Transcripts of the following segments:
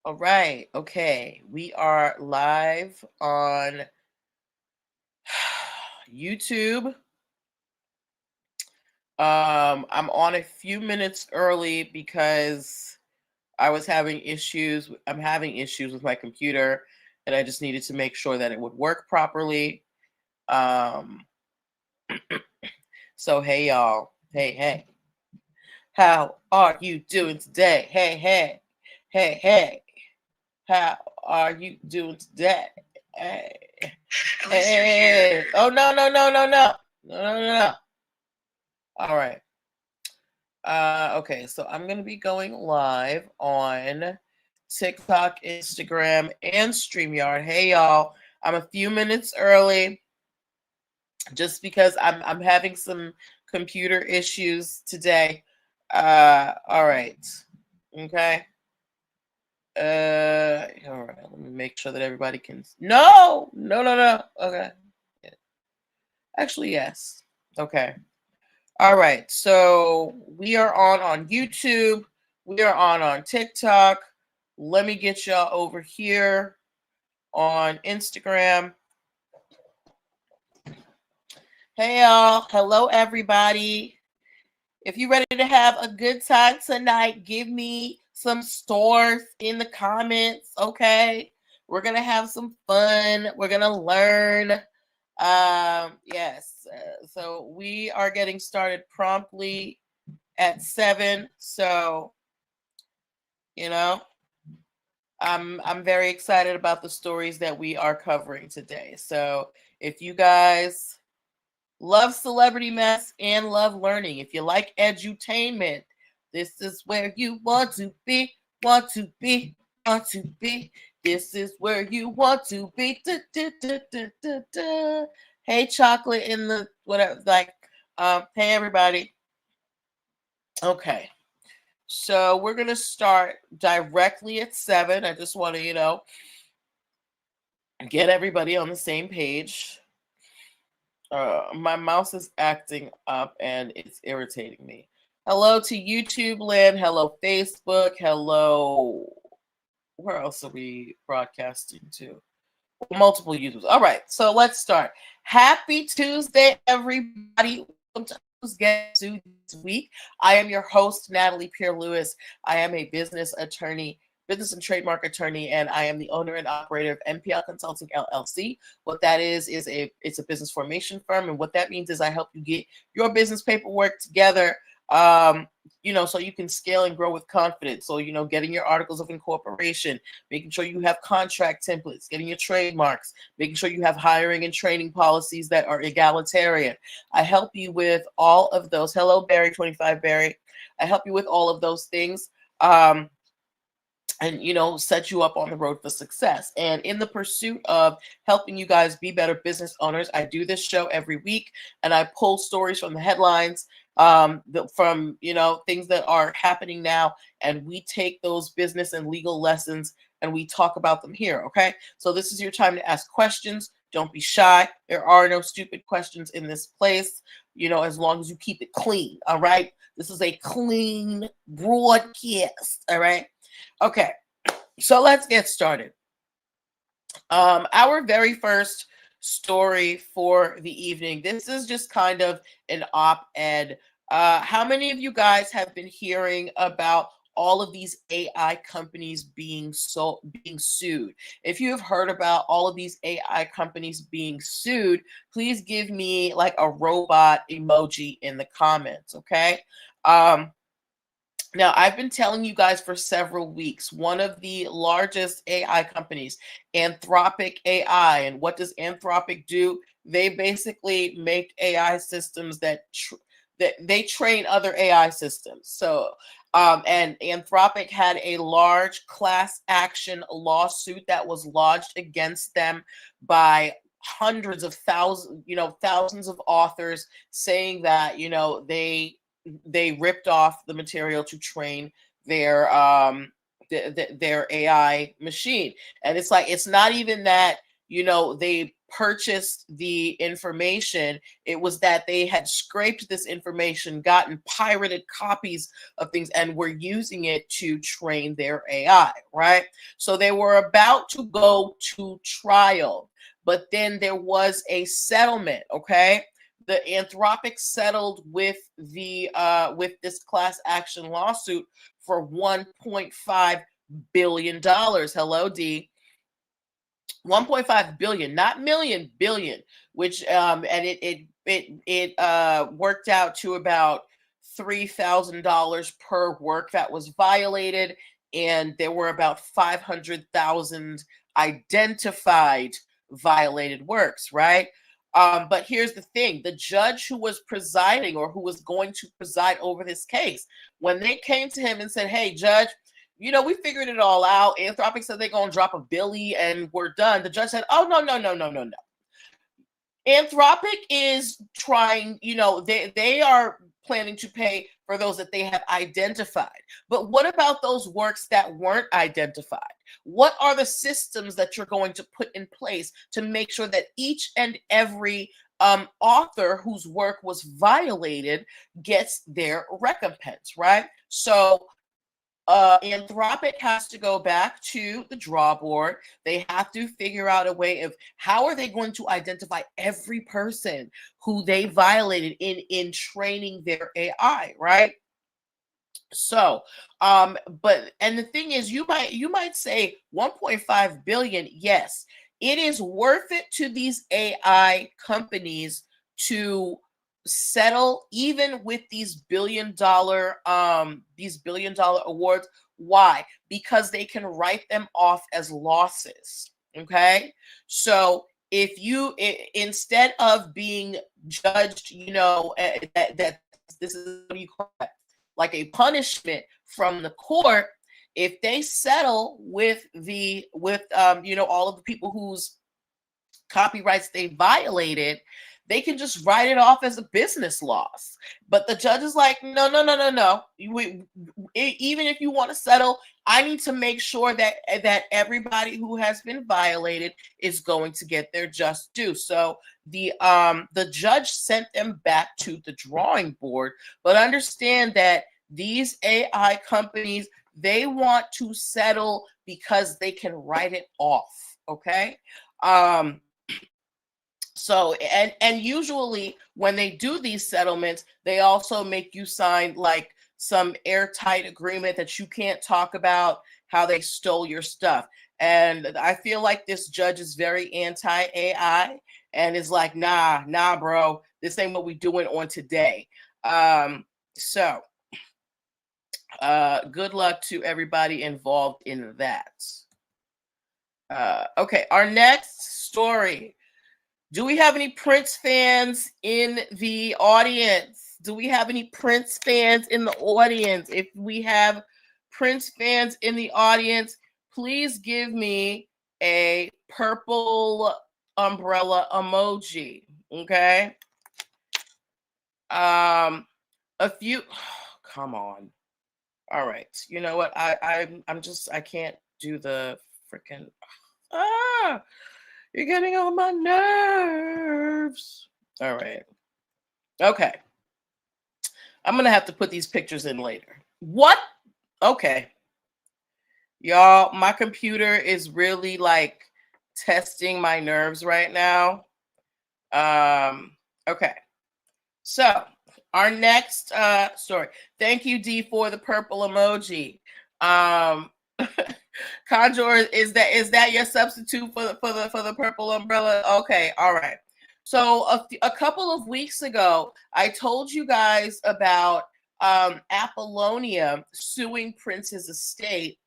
All right. Okay. We are live on YouTube. I'm on a few minutes early because I was having issues. I'm having issues with my computer, and I just needed to make sure that it would work properly. Um, so hey y'all. Hey. How are you doing today? Hey. How are you doing today? Hey. At least you're here. Oh no. All right. Okay, so I'm gonna be going live on TikTok, Instagram, and StreamYard. Hey y'all, I'm a few minutes early just because I'm having some computer issues today. All right. Okay. All right, let me make sure that everybody can. No. Okay. Actually, yes. Okay. All right. So we are on YouTube. We are on TikTok. Let me get y'all over here on Instagram. Hey y'all. Hello everybody. If you're ready to have a good time tonight, give me some stores in the comments, okay? We're going to have some fun. We're going to learn. Yes. So we are getting started promptly at 7. So, you know, I'm very excited about the stories that we are covering today. So, if you guys love celebrity mess and love learning, if you like edutainment, this is where you want to be, want to be, want to be. This is where you want to be. Da, da, da, da, da, da. Hey, chocolate in the whatever. Hey everybody. Okay, so we're gonna start directly at 7. I just want to, get everybody on the same page. My mouse is acting up and it's irritating me. Hello to YouTube land. Hello Facebook. Hello. Where else are we broadcasting to? Multiple users. All right, so let's start. Happy Tuesday, everybody. Welcome to Who's Get to this week. I am your host, Natalie Pierre Lewis. I am a business attorney, business and trademark attorney, and I am the owner and operator of NPL Consulting LLC. What that is it's a business formation firm, and what that means is I help you get your business paperwork together. So you can scale and grow with confidence. So, getting your articles of incorporation, making sure you have contract templates, getting your trademarks, making sure you have hiring and training policies that are egalitarian. I help you with all of those. Hello, Barry, 25 Barry. I help you with all of those things. And set you up on the road for success. And in the pursuit of helping you guys be better business owners, I do this show every week, and I pull stories from the headlines, from things that are happening now, and we take those business and legal lessons and we talk about them here. Okay, so this is your time to ask questions. Don't be shy. There are no stupid questions in this place, as long as you keep it clean. All right, this is a clean broadcast. All right. Okay, so let's get started. Our very first story for the evening. This is just kind of an op-ed. How many of you guys have been hearing about all of these AI companies being sued? If you have heard about all of these AI companies being sued, please give me like a robot emoji in the comments, okay? Now, I've been telling you guys for several weeks, one of the largest AI companies, Anthropic AI. And what does Anthropic do? They basically make AI systems that they train other AI systems. So, and Anthropic had a large class action lawsuit that was lodged against them by hundreds of thousands of authors, saying that, they ripped off the material to train their their AI machine. And it's like, it's not even that, they purchased the information. It was that they had scraped this information, gotten pirated copies of things, and were using it to train their AI, right? So they were about to go to trial, but then there was a settlement, okay? The Anthropic settled with with this class action lawsuit for $1.5 billion. Hello, D. 1.5 billion, not million, billion, which and it worked out to about $3,000 per work that was violated, and there were about 500,000 identified violated works, right? But here's the thing: the judge who was presiding, or who was going to preside over this case, when they came to him and said, "Hey, judge, we figured it all out. Anthropic said they're going to drop a billy and we're done." The judge said, "Oh, no, no, no, no, no, no. Anthropic is trying, they are planning to pay for those that they have identified. But what about those works that weren't identified? What are the systems that you're going to put in place to make sure that each and every author whose work was violated gets their recompense," right? So Anthropic has to go back to the draw board. They have to figure out a way of how are they going to identify every person who they violated in training their AI, right? So, and the thing is, you might say 1.5 billion. Yes, it is worth it to these AI companies to settle even with these billion-dollar awards. Why? Because they can write them off as losses. Okay, so if you instead of being judged, that this is what you call it, like a punishment from the court, if they settle with all of the people whose copyrights they violated, they can just write it off as a business loss. But the judge is like, no, no, no, no, no. Even if you want to settle, I need to make sure that everybody who has been violated is going to get their just due. So the judge sent them back to the drawing board. But understand that these AI companies, they want to settle because they can write it off. Okay. So and usually when they do these settlements, they also make you sign like some airtight agreement that you can't talk about how they stole your stuff. And I feel like this judge is very anti-AI and is like, nah, bro, this ain't what we doing on today. So good luck to everybody involved in that. Okay, our next story. Do we have any Prince fans in the audience? Do we have any Prince fans in the audience? If we have Prince fans in the audience, please give me a purple umbrella emoji. Okay. A few. Come on. All right. You know what? I can't do the freaking. You're getting on my nerves. All right. Okay. I'm going to have to put these pictures in later. What? Okay. Y'all, my computer is really like testing my nerves right now. Okay. So, our next story. Thank you, D, for the purple emoji. Conjure, is that your substitute for the purple umbrella? Okay, all right. So a couple of weeks ago, I told you guys about Apollonia suing Prince's estate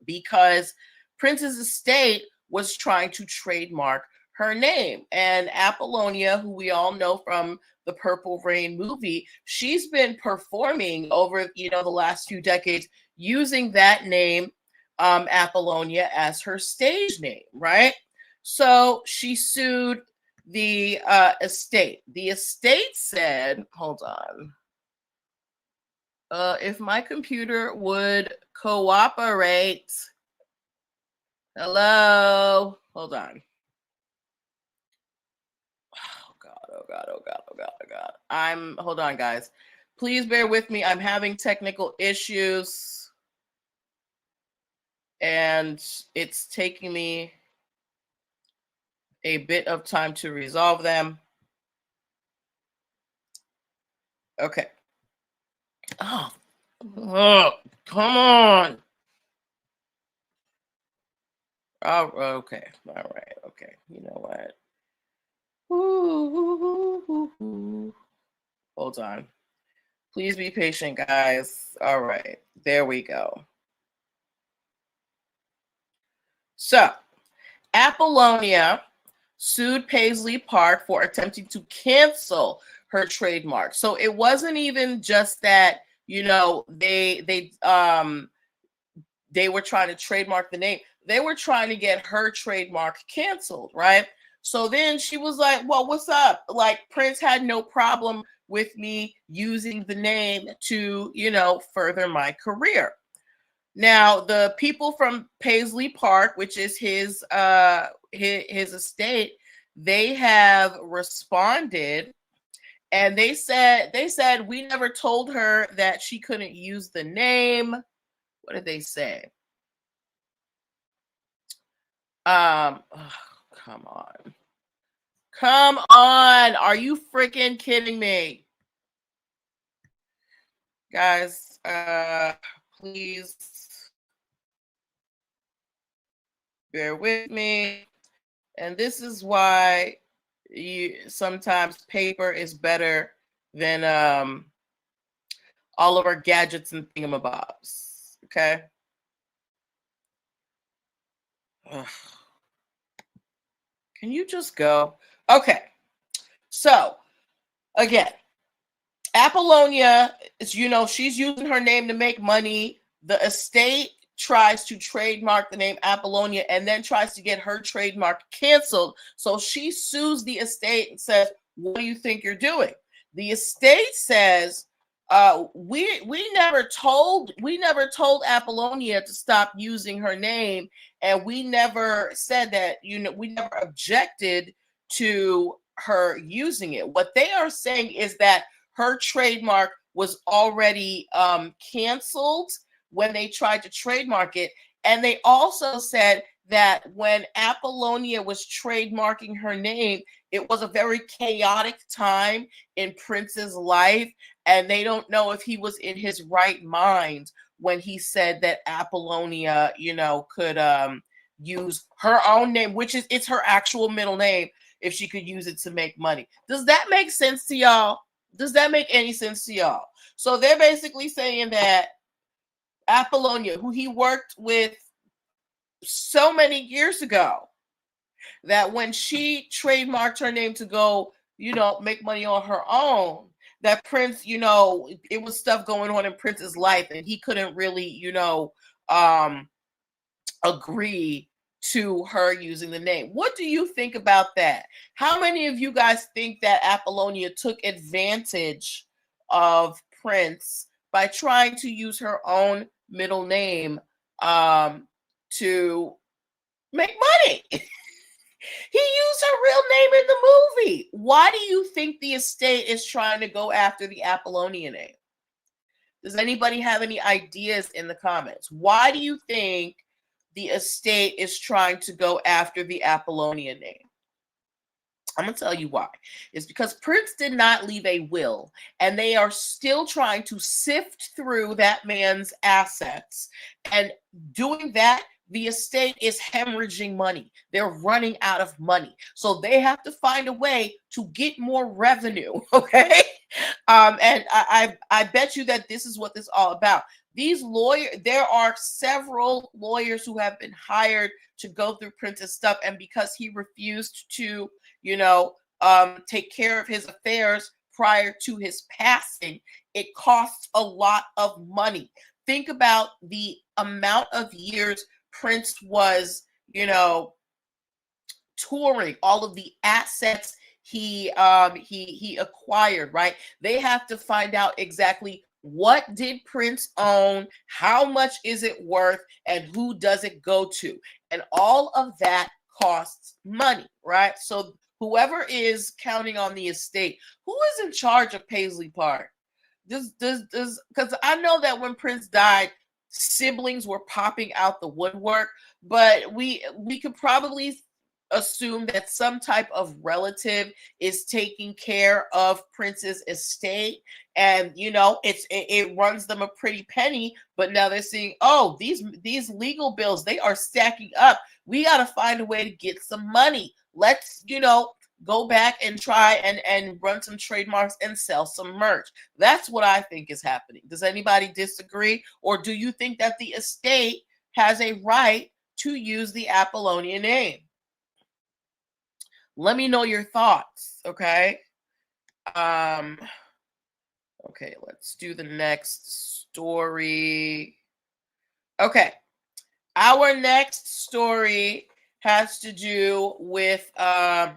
because Prince's estate was trying to trademark her name. And Apollonia, who we all know from the Purple Rain movie, she's been performing over the last few decades using that name, Apollonia, as her stage name, right? So she sued the estate. The estate said, hold on. If my computer would cooperate. Hello. Hold on. Oh God, oh God, oh God, oh God. Hold on, guys. Please bear with me. I'm having technical issues and it's taking me a bit of time to resolve them. Okay. Oh, come on. Oh, okay. All right. Okay. You know what? Hold on. Please be patient, guys. All right. There we go. So, Apollonia sued Paisley Park for attempting to cancel her trademark. So it wasn't even just that, they were trying to trademark the name. They were trying to get her trademark canceled, right? So then she was like, well, what's up? Like, Prince had no problem with me using the name to, further my career. Now, the people from Paisley Park, which is his estate, they have responded and they said we never told her that she couldn't use the name. What did they say? Oh, come on. Come on. Are you freaking kidding me? Guys, please bear with me. And this is why sometimes paper is better than all of our gadgets and thingamabobs. Okay. Ugh. Can you just go? Okay. So again, Apollonia is, she's using her name to make money. The estate tries to trademark the name Apollonia and then tries to get her trademark canceled. So she sues the estate and says, what do you think you're doing? The estate says, we never told Apollonia to stop using her name, and we never said that, we never objected to her using it. What they are saying is that her trademark was already canceled when they tried to trademark it. And they also said that when Apollonia was trademarking her name, it was a very chaotic time in Prince's life. And they don't know if he was in his right mind when he said that Apollonia, could use her own name, it's her actual middle name, if she could use it to make money. Does that make sense to y'all? Does that make any sense to y'all? So they're basically saying that Apollonia, who he worked with so many years ago, that when she trademarked her name to go, make money on her own, that Prince, it was stuff going on in Prince's life and he couldn't really, agree to her using the name. What do you think about that? How many of you guys think that Apollonia took advantage of Prince by trying to use her own middle name to make money? He used her real name in the movie. Why do you think the estate is trying to go after the Apollonia name? Does anybody have any ideas in the comments? Why do you think the estate is trying to go after the Apollonia name? I'm going to tell you why. It's because Prince did not leave a will, and they are still trying to sift through that man's assets. And doing that, the estate is hemorrhaging money. They're running out of money. So they have to find a way to get more revenue, okay? And I bet you that this is what this is all about. These lawyers, there are several lawyers who have been hired to go through Prince's stuff, and because he refused to, take care of his affairs prior to his passing, it costs a lot of money. Think about the amount of years Prince was, touring, all of the assets he acquired, right? They have to find out exactly what did Prince own, how much is it worth, and who does it go to? And all of that costs money, right? So whoever is counting on the estate, who is in charge of Paisley Park? Does because I know that when Prince died, siblings were popping out the woodwork, but we could probably assume that some type of relative is taking care of Prince's estate, and it runs them a pretty penny. But now they're seeing, oh, these legal bills, they are stacking up. We got to find a way to get some money. Let's go back and try and run some trademarks and sell some merch. That's what I think is happening. Does anybody disagree? Or do you think that the estate has a right to use the Apollonia name? Let me know your thoughts, okay? Okay, let's do the next story. Okay. Our next story has to do with what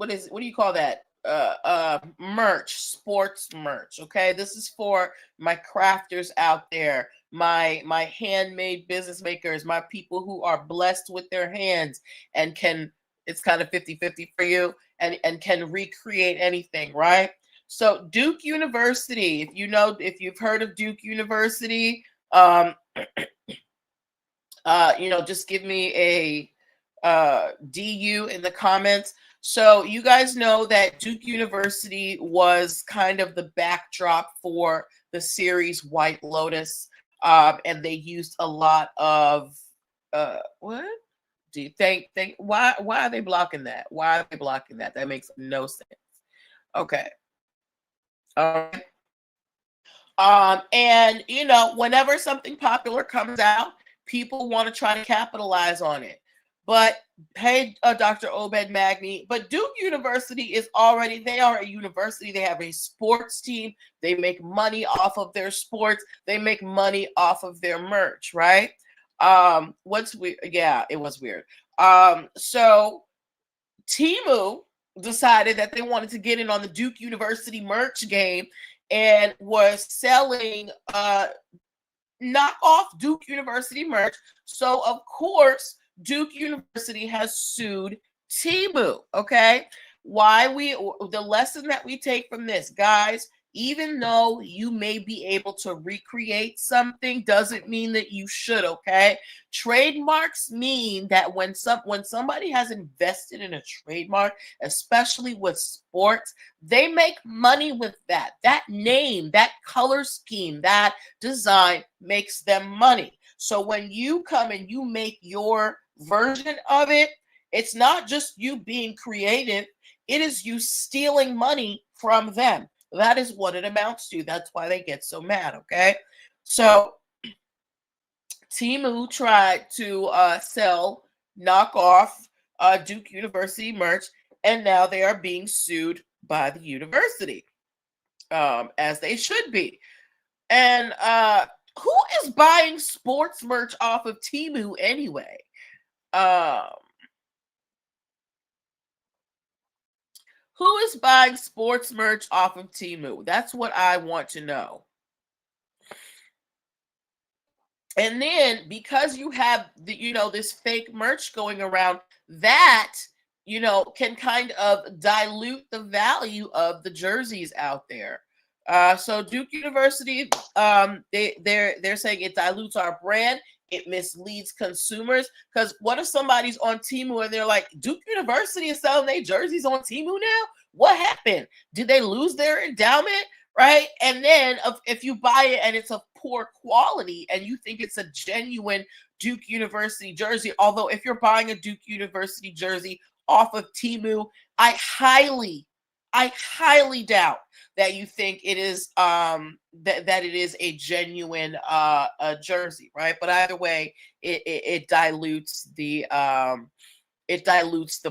do you call that? Merch, sports merch. Okay, this is for my crafters out there, my handmade business makers, my people who are blessed with their hands and can, it's kind of 50-50 for you, and can recreate anything, right? So Duke University, if you've heard of Duke University, just give me a DU in the comments. So you guys know that Duke University was kind of the backdrop for the series White Lotus, and they used a lot of what? Do you think why are they blocking that? Why are they blocking that? That makes no sense. Okay. All right. And whenever something popular comes out, people want to try to capitalize on it. But hey, Dr. Obed Magni, but Duke University they are a university. They have a sports team. They make money off of their sports. They make money off of their merch, right? What's weird? Yeah, it was weird. So Temu decided that they wanted to get in on the Duke University merch game and was selling knockoff Duke University merch. So of course, Duke University has sued Temu. Okay, the lesson that we take from this, guys, even though you may be able to recreate something, doesn't mean that you should. Okay, trademarks mean that when somebody has invested in a trademark, especially with sports, they make money with that name, that color scheme, that design makes them money. So when you come and you make your version of it, it's not just you being creative, it is you stealing money from them. That is what it amounts to. That's why they get so mad. Okay, so Temu tried to sell knockoff Duke University merch, and now they are being sued by the university, as they should be. And who is buying sports merch off of Temu anyway? Who is buying sports merch off of Temu? That's what I want to know. And then because you have this fake merch going around, that can kind of dilute the value of the jerseys out there. So Duke University, they're saying it dilutes our brand. It misleads consumers, because what if somebody's on Temu and they're like, Duke University is selling their jerseys on Temu now? What happened? Did they lose their endowment? Right? And then if you buy it and it's of poor quality and you think it's a genuine Duke University jersey, although if you're buying a Duke University jersey off of Temu, I highly doubt that you think it is that it is a genuine a jersey, right? But either way, it dilutes the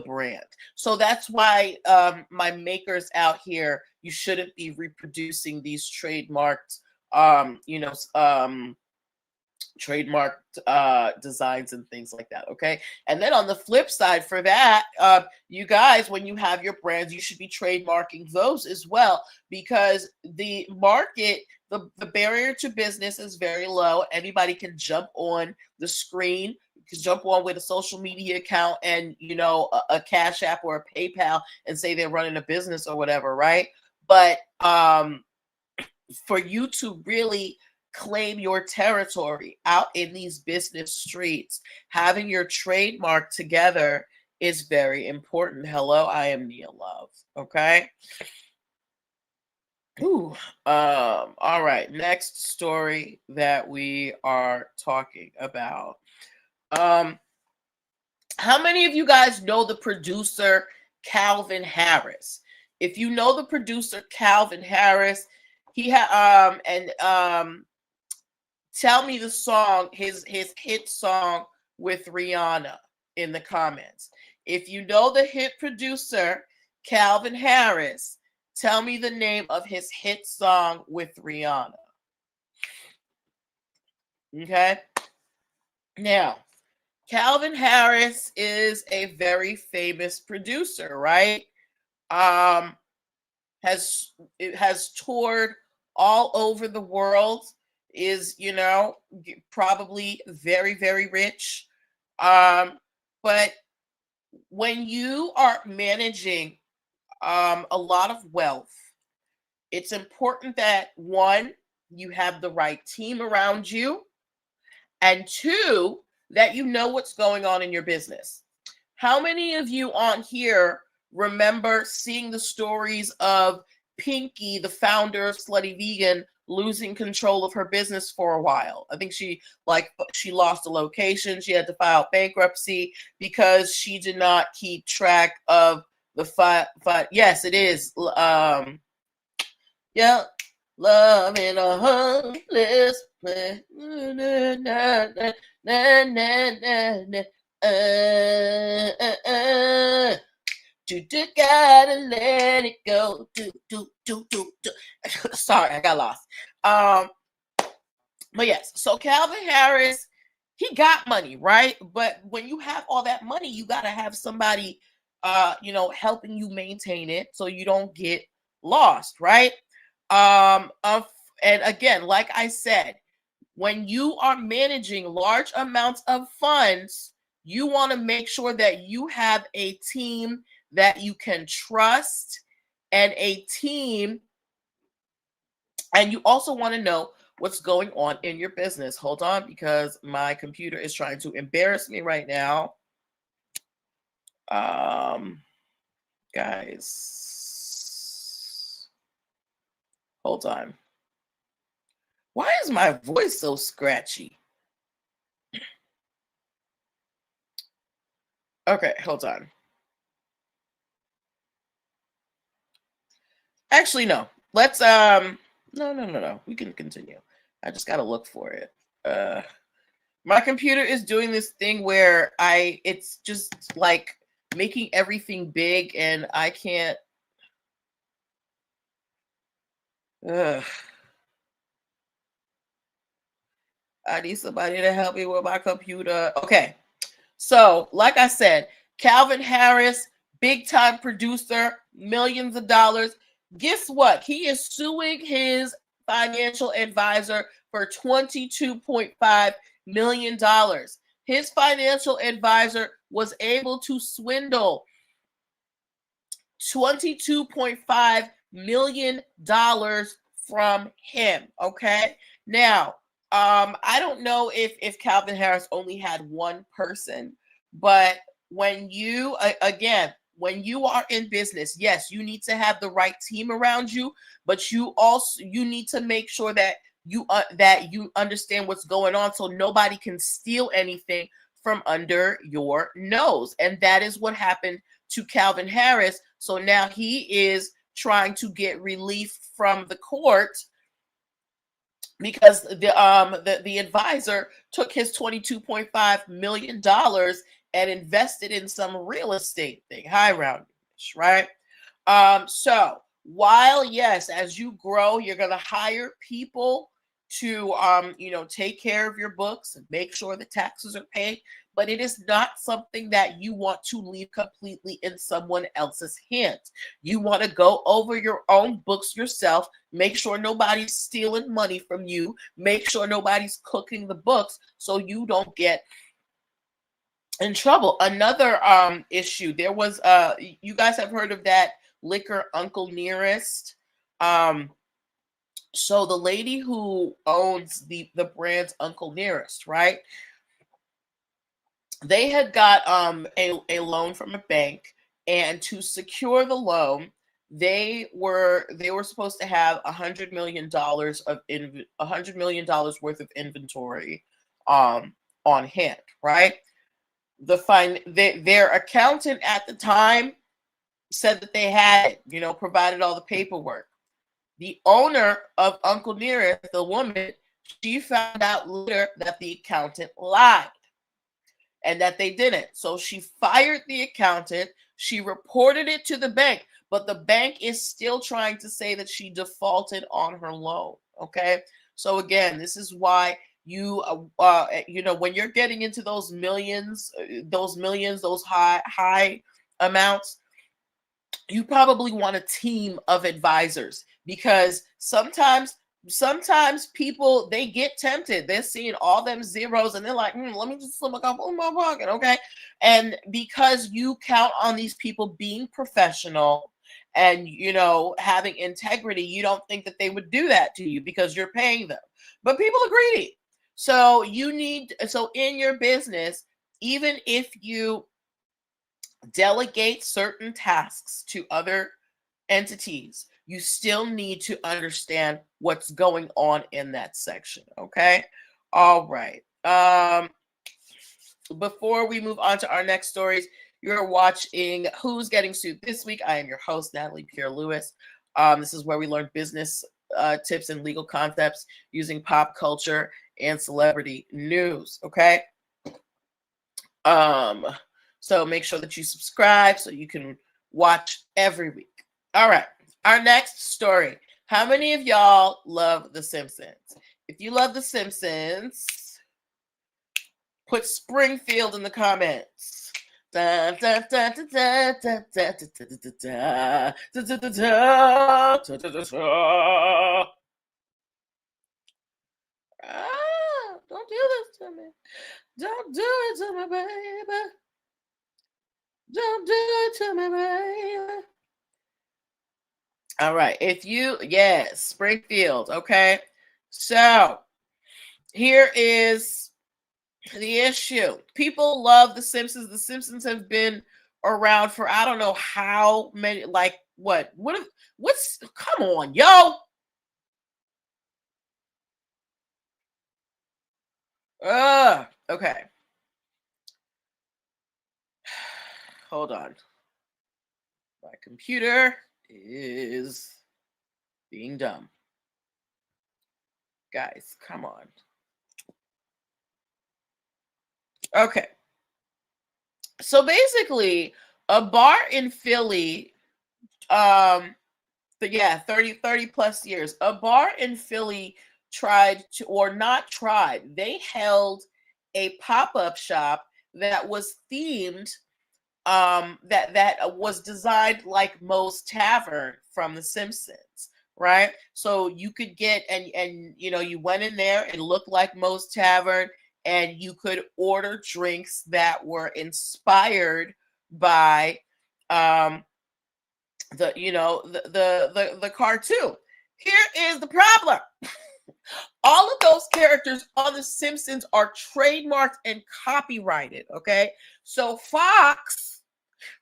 brand. So that's why my makers out here, you shouldn't be reproducing these trademarked trademarked designs and things like that. Okay, and then on the flip side for that, you guys, when you have your brands, you should be trademarking those as well, because the market, the barrier to business is very low. Anybody can jump on the screen, jump on with a social media account and, you know, a Cash App or a PayPal and say they're running a business or whatever, right? But for you to really claim your territory out in these business streets, having your trademark together is very important. Hello, I am Nia Love. Okay. Ooh. All right. Next story that we are talking about. How many of you guys know the producer Calvin Harris? If you know the producer Calvin Harris, he tell me the song, his hit song with Rihanna in the comments. If you know the hit producer Calvin Harris, tell me the name of his hit song with Rihanna. Okay? Now, Calvin Harris is a very famous producer, right? Has toured all over the world, is, you know, probably very, very rich. But when you are managing a lot of wealth, it's important that one, you have the right team around you, and two, that you know what's going on in your business. How many of you on here remember seeing the stories of Pinky, the founder of Slutty Vegan, losing control of her business for a while? I think she lost a location. She had to file bankruptcy because she did not keep track of the yes, it is. Yeah. Love in a hopeless place. Na, na, na, na, na, na, gotta let it go. Sorry, I got lost. But yes, so Calvin Harris, he got money, right? But when you have all that money, you gotta have somebody, you know, helping you maintain it so you don't get lost, right? And again, like I said, when you are managing large amounts of funds, you want to make sure that you have a team that you can trust, and a team, and you also want to know what's going on in your business. Hold on, because my computer is trying to embarrass me right now. Guys, hold on. Why is my voice so scratchy? Okay, hold on. Actually, no. Let's no. We can continue. I just gotta look for it. My computer is doing this thing where it's just like making everything big, and I can't. I need somebody to help me with my computer. Okay. So, like I said, Calvin Harris, big time producer, millions of dollars. Guess what? He is suing his financial advisor for $22.5 million. His financial advisor was able to swindle $22.5 million from him. Okay. Now, I don't know if Calvin Harris only had one person, but when you when you are in business, yes, you need to have the right team around you, but you need to make sure that you understand what's going on, so nobody can steal anything from under your nose. And that is what happened to Calvin Harris. So now he is trying to get relief from the court because the advisor took his $22.5 million and invested in some real estate thing, high rounding, right? So while, yes, as you grow, you're going to hire people to take care of your books and make sure the taxes are paid, but it is not something that you want to leave completely in someone else's hands. You want to go over your own books yourself, make sure nobody's stealing money from you, make sure nobody's cooking the books, so you don't get in trouble. Another issue. There was you guys have heard of that liquor Uncle Nearest. So the lady who owns the brand's Uncle Nearest, right? They had got a loan from a bank, and to secure the loan, they were supposed to have $100 million of $100 million worth of inventory on hand, right? Their accountant at the time said that they had it, provided all the paperwork. The owner of Uncle Nearest, the woman, she found out later that the accountant lied and that they didn't. So she fired the accountant. She reported it to the bank, but the bank is still trying to say that she defaulted on her loan. Okay. So again, this is why when you're getting into those millions, those high amounts, you probably want a team of advisors, because sometimes people, they get tempted. They're seeing all them zeros and they're like, let me just slip a couple in my pocket, okay? And because you count on these people being professional and having integrity, you don't think that they would do that to you because you're paying them. But people are greedy. So in your business, even if you delegate certain tasks to other entities, you still need to understand what's going on in that section. Okay. All right. Before we move on to our next stories, you're watching Who's Getting Sued This Week. I am your host, Natalie Pierre Lewis. This is where we learn business tips and legal concepts using pop culture and celebrity news. Okay. So make sure that you subscribe so you can watch every week. All right. Our next story. How many of y'all love The Simpsons? If you love The Simpsons, put Springfield in the comments. Don't do this to me. Don't do it to me, baby. Don't do it to me, baby. All right. Yes, Springfield. Okay. So here is the issue. People love The Simpsons. The Simpsons have been around for I don't know how many, like what's come on, yo. Okay. Hold on. My computer is being dumb. Guys, come on. Okay. So basically, a bar in Philly, 30 plus years, a bar in Philly they held a pop-up shop that was themed, that was designed like Moe's Tavern from The Simpsons, right? So you could get, and you went in there, it looked like Moe's Tavern, and you could order drinks that were inspired by the cartoon. Here is the problem. All of those characters on The Simpsons are trademarked and copyrighted. Okay, so Fox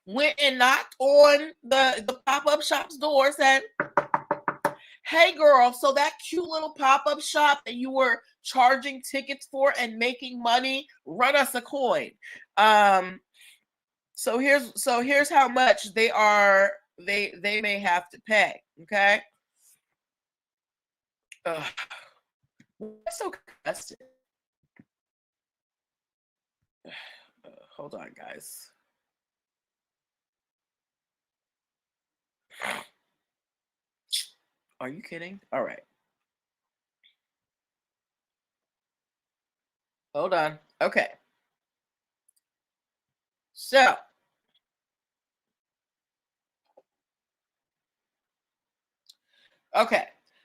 went and knocked on the pop-up shop's door, said, hey girl, so that cute little pop-up shop that you were charging tickets for and making money, run us a coin. So here's how much they may have to pay. Okay. What's so congested? Hold on, guys. Are you kidding? All right. Hold on. Okay.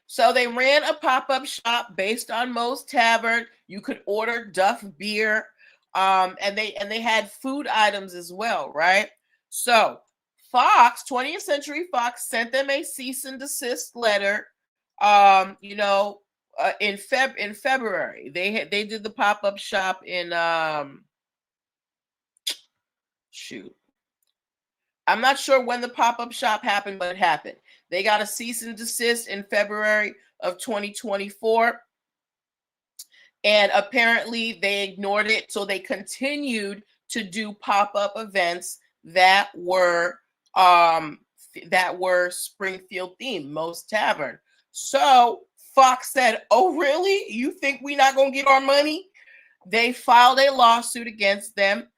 So they ran a pop-up shop based on Moe's Tavern. You could order Duff beer. And they had food items as well, right? So Fox, 20th Century Fox, sent them a cease and desist letter. In February, they did the pop up shop in shoot. I'm not sure when the pop up shop happened, but it happened. They got a cease and desist in February of 2024. And apparently they ignored it. So they continued to do pop-up events that were Springfield themed, Moe's Tavern. So Fox said, "Oh, really? You think we're not gonna get our money?" They filed a lawsuit against them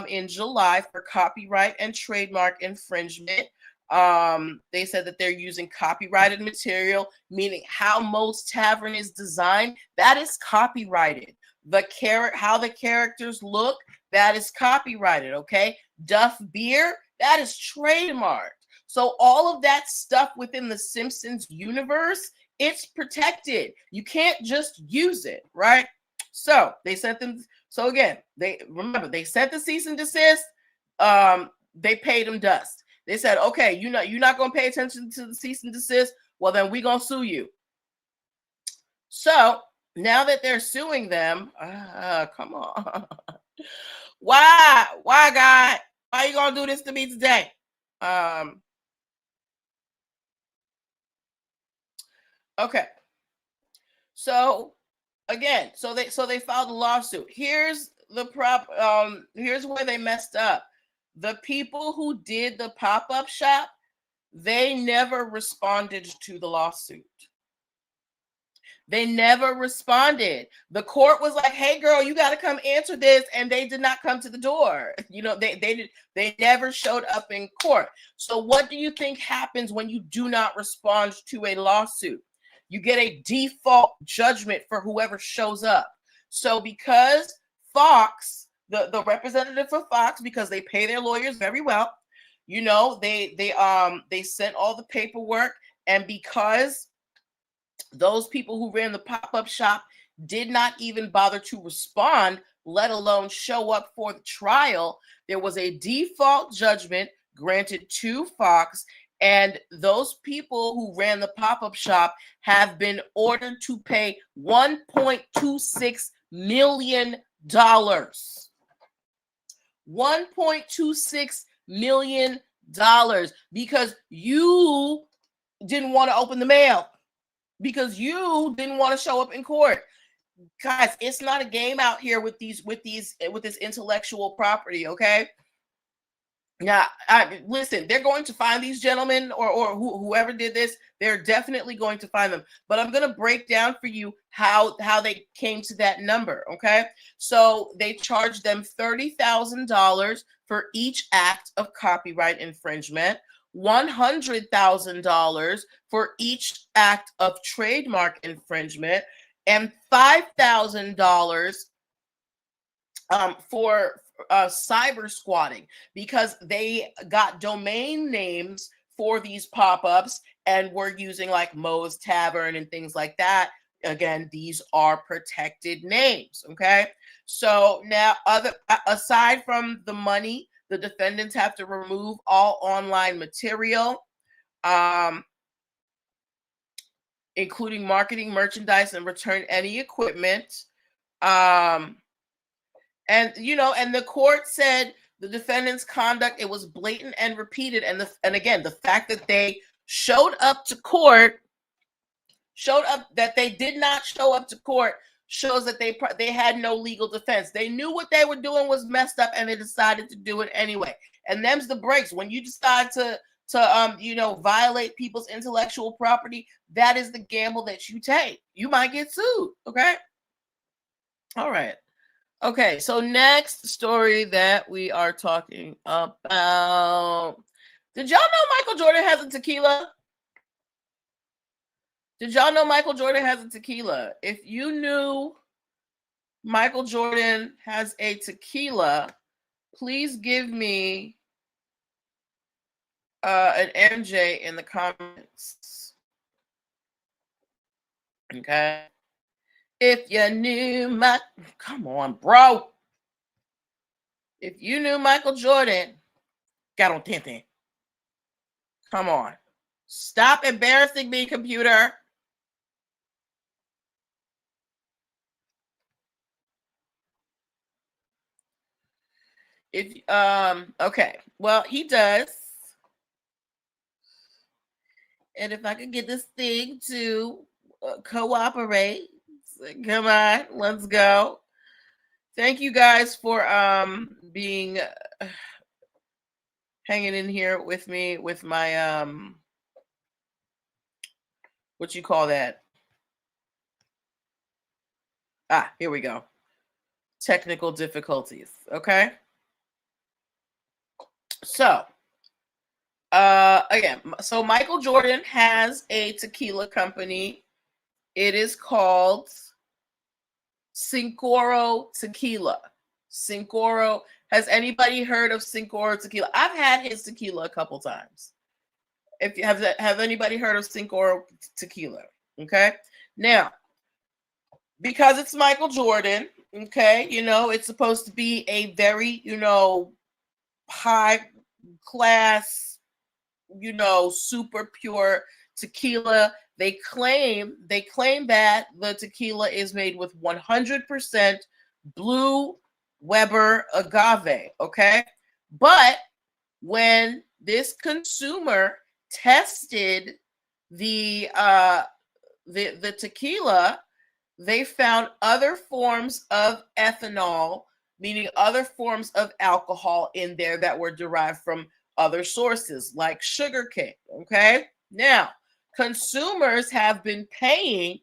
in July for copyright and trademark infringement. They said that they're using copyrighted material, meaning how Moe's Tavern is designed, that is copyrighted. How the characters look, that is copyrighted, okay? Duff Beer, that is trademarked. So all of that stuff within the Simpsons universe, it's protected. You can't just use it, right? So they sent them. So again, they sent the cease and desist. They paid them dust. They said, "Okay, you're not gonna pay attention to the cease and desist. Well, then we're gonna sue you." So now that they're suing them, come on, why, God, why are you gonna do this to me today? Okay, so again, so they filed a lawsuit. Here's where they messed up. The people who did the pop-up shop, they never responded to the lawsuit. They never responded. The court was like, "Hey girl, you got to come answer this," and they did not come to the door. They never showed up in court. So what do you think happens when you do not respond to a lawsuit? You get a default judgment for whoever shows up. So because Fox, the representative for Fox, because they pay their lawyers very well, they sent all the paperwork, and because those people who ran the pop-up shop did not even bother to respond, let alone show up for the trial, there was a default judgment granted to Fox, and those people who ran the pop-up shop have been ordered to pay $1.26 million. $1.26 million because you didn't want to open the mail, because you didn't want to show up in court. Guys, it's not a game out here with this intellectual property, okay? Now, listen, they're going to find these gentlemen or whoever did this. They're definitely going to find them. But I'm going to break down for you how they came to that number, okay? So they charged them $30,000 for each act of copyright infringement, $100,000 for each act of trademark infringement, and $5,000 for cyber squatting, because they got domain names for these pop-ups and were using like Moe's Tavern and things like that. Again, these are protected names, okay? So now, aside from the money, the defendants have to remove all online material, including marketing, merchandise, and return any equipment. And the court said the defendant's conduct, it was blatant and repeated. And again, the fact that they showed up to court, that they did not show up to court, shows that they had no legal defense. They knew what they were doing was messed up, and they decided to do it anyway. And them's the breaks. When you decide to violate people's intellectual property, that is the gamble that you take. You might get sued. Okay. All right. Okay, so next story that we are talking about. Did y'all know Michael Jordan has a tequila? Did y'all know Michael Jordan has a tequila? If you knew Michael Jordan has a tequila, please give me an MJ in the comments. Okay. If you knew come on, bro. If you knew Michael Jordan, got on Tintin. Come on. Stop embarrassing me, computer. Okay. Well, he does. And if I could get this thing to cooperate, come on, let's go. Thank you guys for being hanging in here with me with my what you call that? Here we go. Technical difficulties. Okay. So again, so Michael Jordan has a tequila company. It is called Cincoro Tequila. Cincoro. Has anybody heard of Cincoro Tequila? I've had his tequila a couple times. If you have anybody heard of Cincoro Tequila? Okay. Now, because it's Michael Jordan, okay, it's supposed to be a very, high class, super pure tequila. They claim that the tequila is made with 100% blue Weber agave, okay? But when this consumer tested the tequila, they found other forms of ethanol, meaning other forms of alcohol in there that were derived from other sources like sugarcane. Okay. Now, consumers have been paying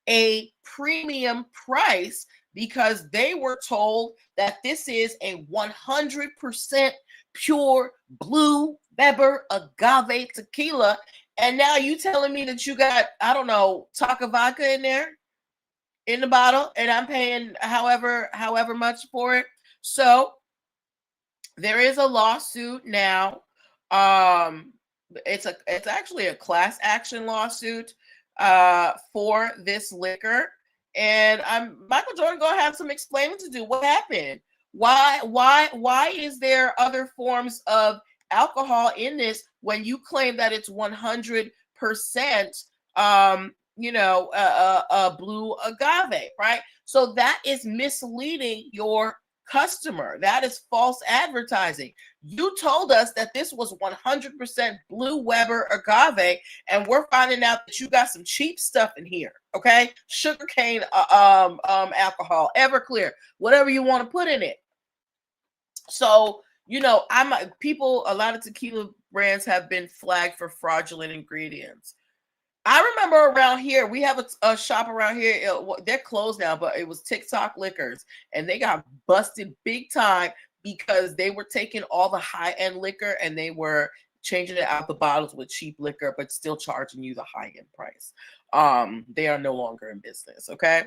a premium price because they were told that this is a 100% pure blue Weber agave tequila. And now you telling me that you got, I don't know, Taka vodka in there in the bottle, and I'm paying however much for it. So there is a lawsuit now. It's actually a class action lawsuit for this liquor, and Michael Jordan gonna have some explaining to do. What happened? Why is there other forms of alcohol in this when you claim that it's 100% blue agave, right? So that is misleading your customer. That is false advertising. You told us that this was 100% blue Weber agave, and we're finding out that you got some cheap stuff in here. Okay, sugarcane, alcohol, Everclear, whatever you want to put in it. So a lot of tequila brands have been flagged for fraudulent ingredients. I remember around here, we have a shop around here. They're closed now, but it was TikTok Liquors, and they got busted big time because they were taking all the high-end liquor and they were changing it out the bottles with cheap liquor, but still charging you the high-end price. They are no longer in business. Okay.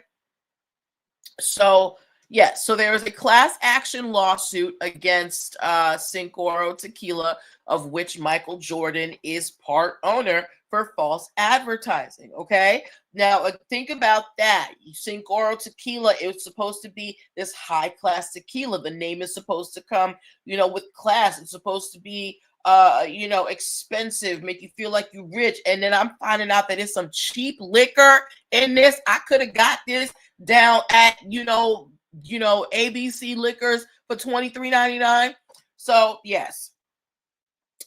So yes, so there is a class action lawsuit against Cincoro Tequila, of which Michael Jordan is part owner, for false advertising. Okay, now think about that. Cincoro Tequila, it's supposed to be this high class tequila. The name is supposed to come, with class. It's supposed to be expensive, make you feel like you're rich. And then I'm finding out that it's some cheap liquor in this. I could have got this down at ABC Liquors for $23.99. So yes.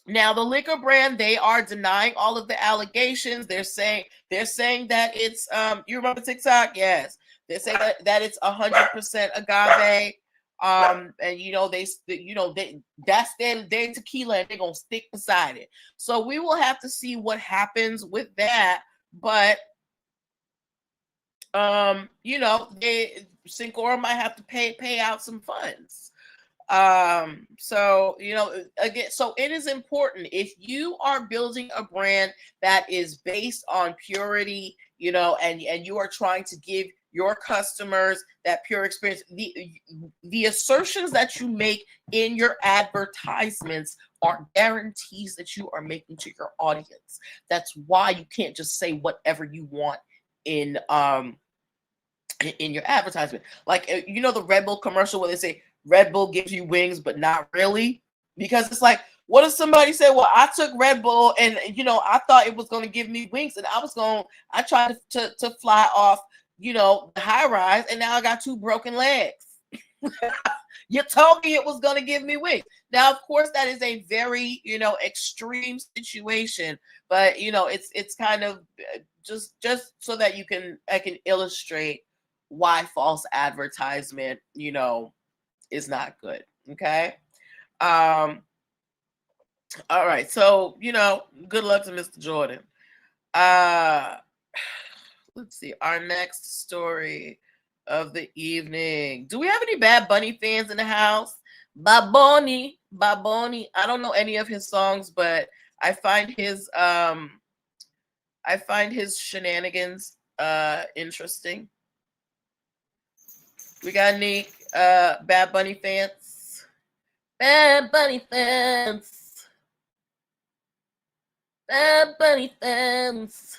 Now the liquor brand, they are denying all of the allegations. They're saying that it's you remember TikTok? Yes. They say that it's 100% agave. And that's their tequila, and they're gonna stick beside it. So we will have to see what happens with that. But Cincoro might have to pay out some funds. So again, so it is important, if you are building a brand that is based on purity, and you are trying to give your customers that pure experience, the assertions that you make in your advertisements are guarantees that you are making to your audience. That's why you can't just say whatever you want in your advertisement. Like the Red Bull commercial where they say Red Bull gives you wings, but not really. Because it's like, what if somebody said, well, I took Red Bull and, I thought it was going to give me wings, and I tried to fly off, the high rise, and now I got 2 broken legs. You told me it was going to give me wings. Now, of course, that is a very, extreme situation, but, it's kind of just so that I can illustrate why false advertisement, is not good. Okay. All right. So, good luck to Mr. Jordan. Let's see. Our next story of the evening. Do we have any Bad Bunny fans in the house? Baboni. I don't know any of his songs, but I find his shenanigans interesting. We got any Bad Bunny fans? Bad Bunny fans. Bad Bunny fans.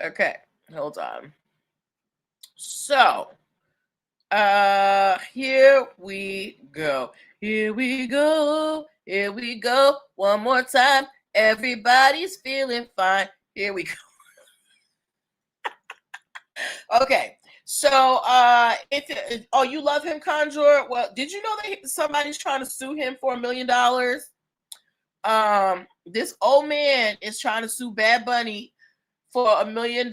Okay, hold on. So, here we go. Here we go. Here we go. One more time. Everybody's feeling fine. Here we go. Okay. So, you love him, Conjure? Well, did you know that somebody's trying to sue him for $1 million? This old man is trying to sue Bad Bunny for $1 million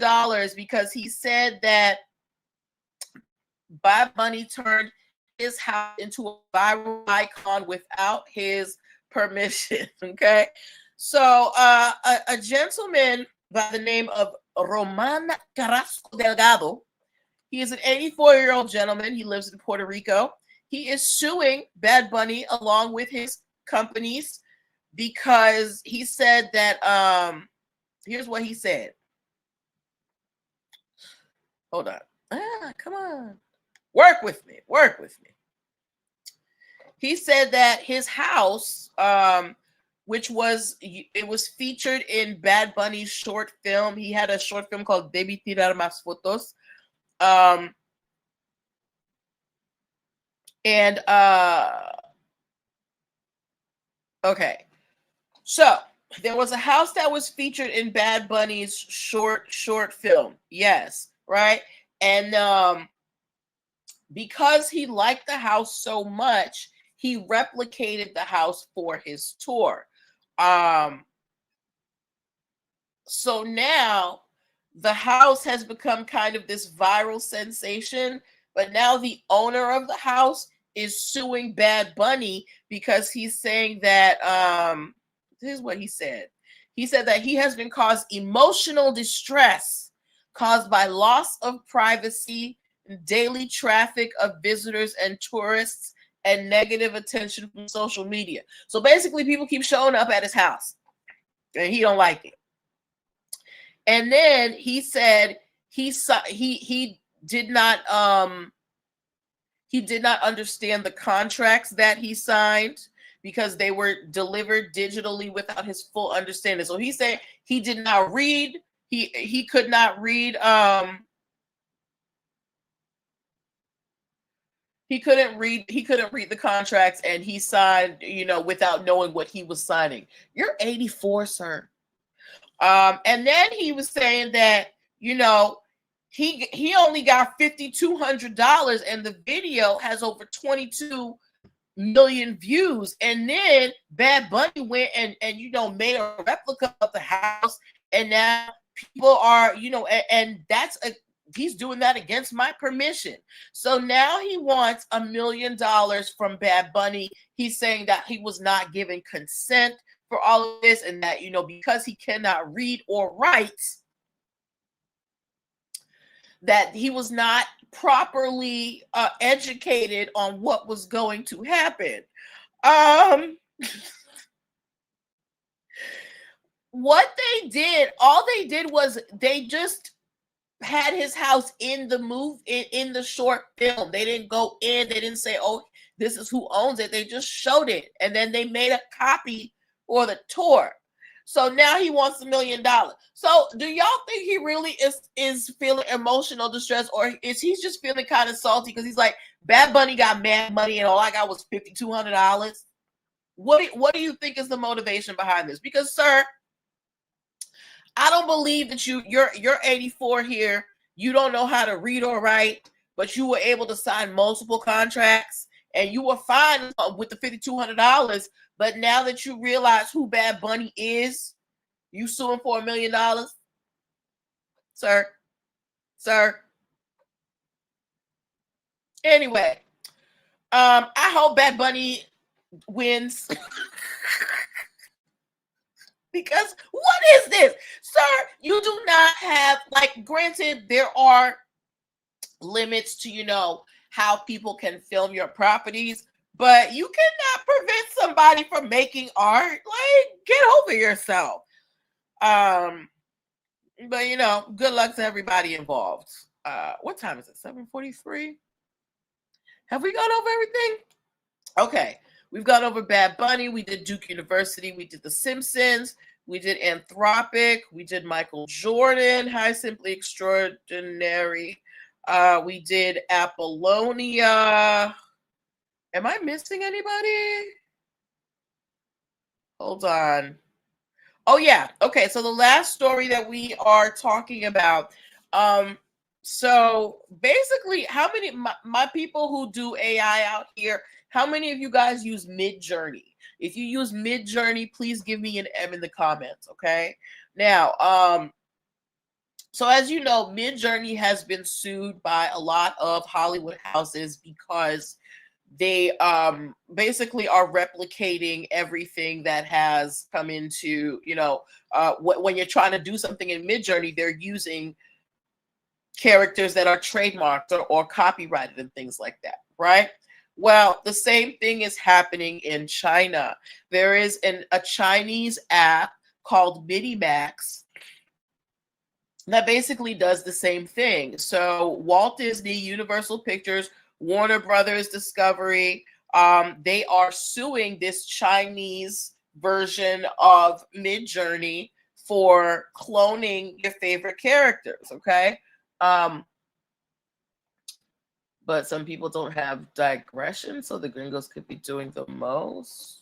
because he said that Bad Bunny turned his house into a viral icon without his permission. Okay. So, a gentleman by the name of Roman Carrasco Delgado. He is an 84-year-old gentleman. He lives in Puerto Rico. He is suing Bad Bunny along with his companies because he said that, here's what he said. Hold on. Come on. Work with me. He said that his house, which was featured in Bad Bunny's short film. He had a short film called Debí Tirar Más Fotos. Okay. So there was a house that was featured in Bad Bunny's short film. Yes, right? And because he liked the house so much, he replicated the house for his tour. So now the house has become kind of this viral sensation, but now the owner of the house is suing Bad Bunny because he's saying that, this is what he said. He said that he has been caused emotional distress caused by loss of privacy, daily traffic of visitors and tourists, and negative attention from social media. So basically, people keep showing up at his house, and he don't like it. And then he said he did not understand the contracts that he signed because they were delivered digitally without his full understanding. So he said he did not read. He could not read. He couldn't read the contracts, and he signed, without knowing what he was signing. You're 84, sir. And then he was saying that, he only got $5,200, and the video has over 22 million views. And then Bad Bunny went and made a replica of the house, and now people are, and he's doing that against my permission. So now he wants $1 million from Bad Bunny. He's saying that he was not given consent for all of this, and that, because he cannot read or write, that he was not properly educated on what was going to happen. What they did, all they did was they just had his house in the short film. They didn't go in, they didn't say, oh, this is who owns it. They just showed it, and then they made a copy for the tour. So now he wants $1 million. So do y'all think he really is feeling emotional distress, or is he just feeling kind of salty because he's like, Bad Bunny got mad money and all I got was $5,200? What do you think is the motivation behind this? Because, sir, I don't believe that you're 84 here. You don't know how to read or write, but you were able to sign multiple contracts and you were fine with the $5,200. But now that you realize who Bad Bunny is, you suing for $1 million, sir. Anyway, I hope Bad Bunny wins. Because what is this? Sir, you do not have, like, granted, there are limits to, how people can film your properties, but you cannot prevent somebody from making art. Like, get over yourself. But good luck to everybody involved. What time is it? 7:43? Have we gone over everything? Okay. We've gone over Bad Bunny. We did Duke University. We did The Simpsons. We did Anthropic. We did Michael Jordan. Hi, Simply Extraordinary. We did Apollonia. Am I missing anybody? Hold on. Oh, yeah. Okay, so the last story that we are talking about. So basically, how many my people who do AI out here, how many of you guys use Midjourney? If you use Midjourney, please give me an M in the comments, okay? Now, so as you know, Midjourney has been sued by a lot of Hollywood houses because they basically are replicating everything that has come into, when you're trying to do something in Midjourney, they're using characters that are trademarked or copyrighted and things like that, right? Well, the same thing is happening in China. There is a Chinese app called Minimax that basically does the same thing. So Walt Disney, Universal Pictures, Warner Brothers Discovery, they are suing this Chinese version of Midjourney for cloning your favorite characters, okay? But some people don't have digression, so the gringos could be doing the most.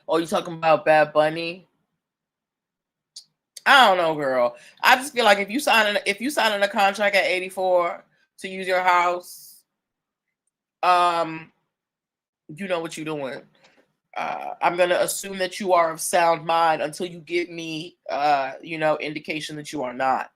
Oh, you talking about Bad Bunny? I don't know, girl. I just feel like if you sign a contract at 84 to use your house, you know what you're doing. I'm gonna assume that you are of sound mind until you give me, indication that you are not.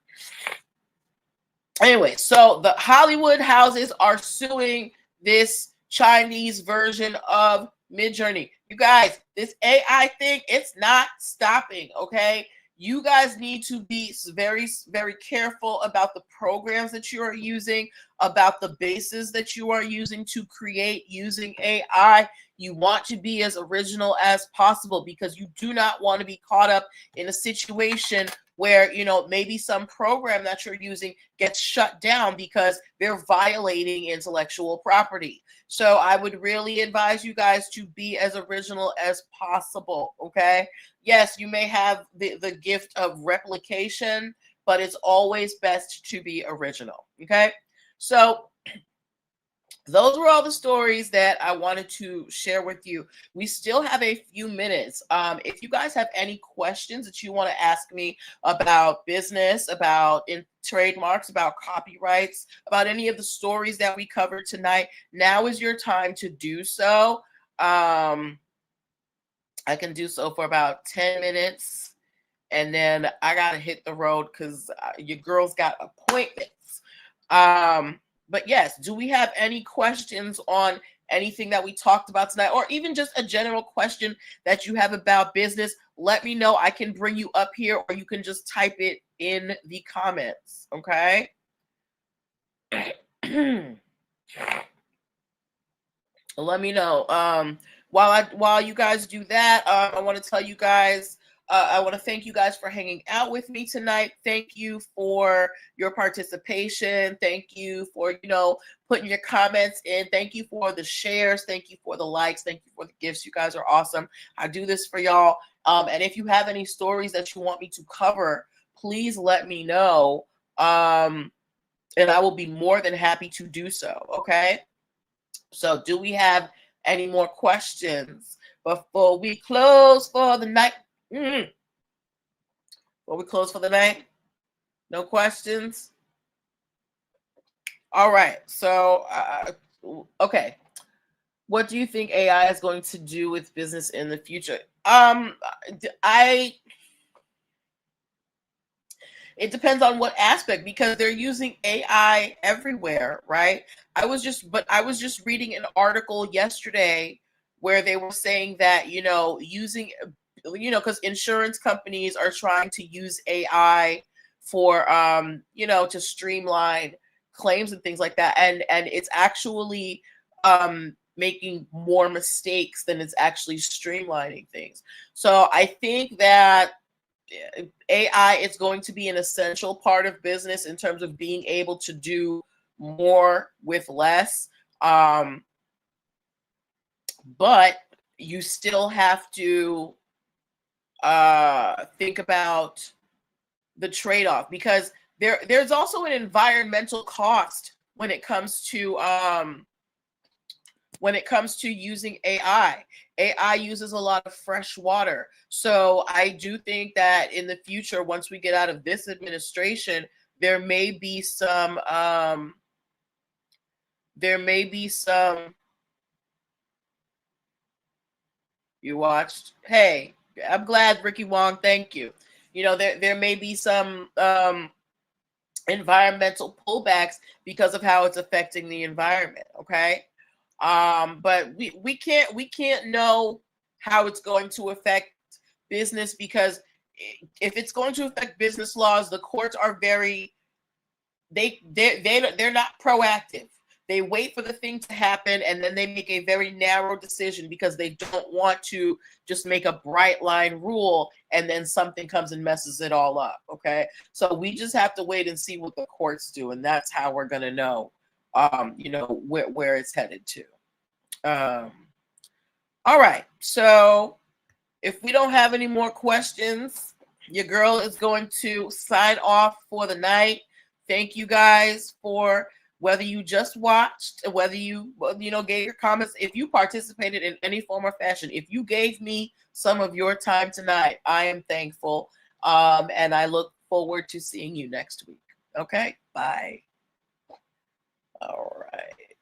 Anyway, so the Hollywood houses are suing this Chinese version of Midjourney. You guys, this AI thing, it's not stopping, okay? You guys need to be very, very careful about the programs that you are using, about the bases that you are using to create using AI. You want to be as original as possible because you do not want to be caught up in a situation where, maybe some program that you're using gets shut down because they're violating intellectual property. So I would really advise you guys to be as original as possible, okay? Yes, you may have the gift of replication, but it's always best to be original, okay? So those were all the stories that I wanted to share with you. We still have a few minutes. If you guys have any questions that you want to ask me about business, about trademarks, about copyrights, about any of the stories that we covered tonight, now is your time to do so. I can do so for about 10 minutes. And then I got to hit the road because your girl's got appointments. But yes, do we have any questions on anything that we talked about tonight, or even just a general question that you have about business? Let me know. I can bring you up here, or you can just type it in the comments. Okay. Let me know. While you guys do that, I want to tell you guys I want to thank you guys for hanging out with me tonight. Thank you for your participation. Thank you for, putting your comments in. Thank you for the shares. Thank you for the likes. Thank you for the gifts. You guys are awesome. I do this for y'all. And if you have any stories that you want me to cover, please let me know. And I will be more than happy to do so. Okay. So do we have any more questions before we close for the night? Before we close for the night? No questions? All right. So, okay. What do you think AI is going to do with business in the future? It depends on what aspect, because they're using AI everywhere, right? I was just reading an article yesterday where they were saying that, using, because insurance companies are trying to use AI for, to streamline claims and things like that. And it's actually making more mistakes than it's actually streamlining things. So I think that AI is going to be an essential part of business in terms of being able to do more with less. But you still have to think about the trade-off, because there's also an environmental cost when it comes to using AI. AI uses a lot of fresh water. So I do think that in the future, once we get out of this administration, there may be some you watched. Hey, I'm glad, Ricky Wong, thank you. There may be some environmental pullbacks because of how it's affecting the environment, okay? But we can't know how it's going to affect business, because if it's going to affect business laws, the courts are they're not proactive. They wait for the thing to happen, and then they make a very narrow decision because they don't want to just make a bright line rule and then something comes and messes it all up. Okay, so we just have to wait and see what the courts do, and that's how we're going to know where it's headed to. All right, so if we don't have any more questions, your girl is going to sign off for the night. Thank you guys for, whether you just watched, whether you gave your comments, if you participated in any form or fashion, if you gave me some of your time tonight, I am thankful. And I look forward to seeing you next week. Okay, bye. All right.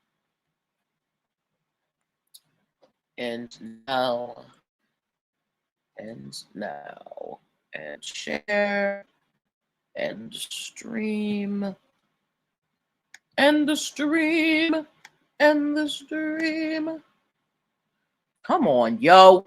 And now, and share, and stream, and the stream, and the stream. Come on, yo.